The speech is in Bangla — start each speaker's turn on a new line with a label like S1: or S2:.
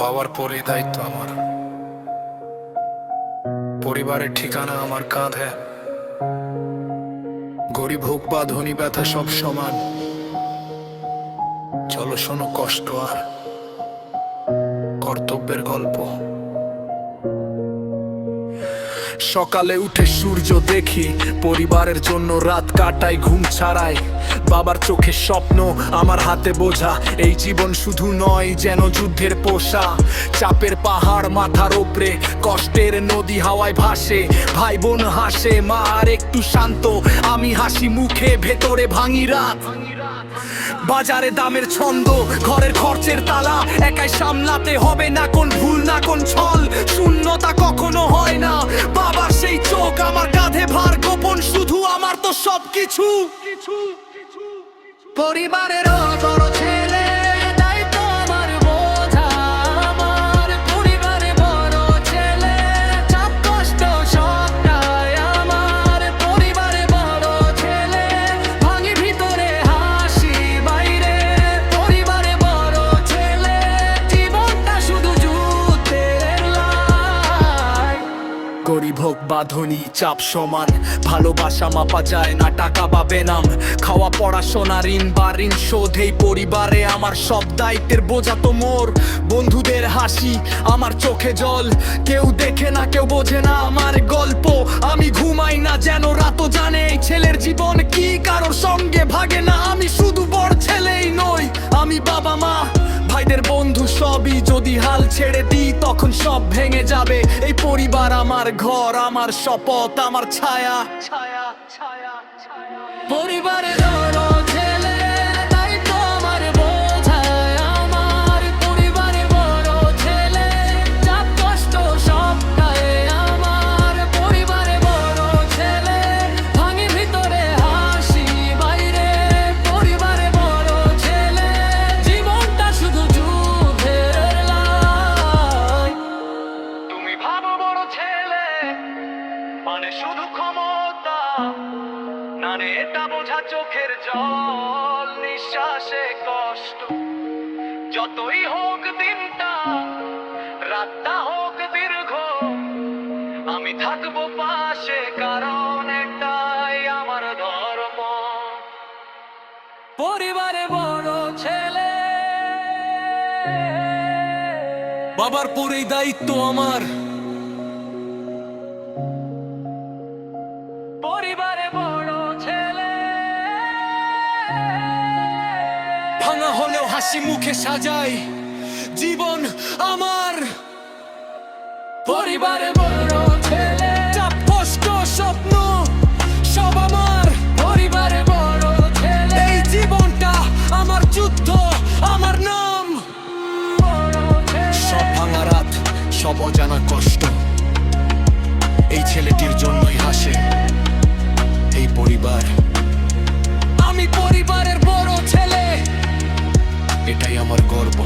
S1: বাবার পরেই দায়িত্ব আমার। পরিবারের ঠিকানা আমার কাঁধে। গরিব হোক বা ধনী, ব্যথা সব সমান। চলো শোনো কষ্ট আর কর্তব্যের গল্প। সকালে উঠে সূর্য দেখি, পরিবারের জন্য রাত কাটাই ঘুম ছাড়াই। বাবার চোখে স্বপ্ন, আমার হাতে বোঝা। এই জীবন শুধু নয়, যেন যুদ্ধের পোষা। চাপের পাহাড় মাথার ওপরে, কষ্টের নদী হাওয়ায় ভাসে। ভাই বোন হাসে, মা আর একটু শান্ত, আমি হাসি মুখে, ভেতরে ভাঙি রাত। বাজারে দামের ছন্দ, ঘরের খরচের তালা, একাই সামলাতে হবে, না কোন ভুল না কোন ছল। শূন্যতা কখনো হয় না, বাবার সেই চোখ আমার কাঁধে ভার গোপন শুধু আমার তো সবকিছু। পরিবারের বড় ছেলে, তাই তো আমার বোঝা। আমার পরিবারে বড় ছেলে, চাপ কষ্ট সবটাই আমার। পরিবারে বড় ছেলে, ভাঙি ভিতরে হাসি বাইরে। পরিবারে বড় ছেলে, জীবনটা শুধু যুদ্ধের লড়াই। গরিব হোক বা ধনী, চাপ সমান। ভালোবাসা মাপা যায় না টাকা বা বেনাম। খাওয়া পড়াশোনা ঋণ বা ঋণ শোধ, এই পরিবারে আমার সব দায়িত্বের বোঝা তো মোর। বন্ধুদের হাসি, আমার চোখে জল, কেউ দেখে না কেউ বোঝে না আমার গল্প। আমি ঘুমাই না যেন রাতও জানে, এই ছেলের জীবন কি কারোর সঙ্গে ভাগে না। আমি শুধু বড় ছেলেই নই, আমি বাবা মা ভাইদের বন্ধু সবই। যদি হাল ছেড়ে দিই তখন সব ভেঙে যাবে। এই পরিবার আমার ঘর, আমার শপথ, আমার ছায়া। পরিবারের বড় ছেলে, তাই তো আমার বোঝা। আমার পরিবারে বড় ছেলে, চাপ কষ্ট সবটাই আমার। পরিবারে বড় ছেলে, ভাঙি ভিতরে হাসি বাইরে। পরিবারে বড় ছেলে, জীবনটা শুধু যুদ্ধের লড়াই। তুমি ভাবো বড় ছেলে মানে শুধু ক্ষমতা, না রে এটা বোঝা চোখের জল, নিঃশ্বাসে কষ্ট। যতই হোক দিনটা, রাতটা হোক দীর্ঘ, আমি থাকবো পাশে, কারণ এটাই আমার ধর্ম। পরিবারে বড় ছেলে, বাবার পরেই দায়িত্ব আমার। পরিবারে বড় ছেলে, ভাঙা হলেও হাসি মুখে সাজাই জীবন আমার। পরিবারে বড় ছেলে, চাপ কষ্ট স্বপ্ন সব আমার। পরিবারে বড় ছেলে, এই জীবনটা আমার যুদ্ধ, আমার নাম। সব ভাঙা রাত, সব অজানা কষ্ট, এই ছেলেটির জন্যই হাসে এই পরিবার। আমি পরিবারের বড় ছেলে, এটাই আমার গর্ব।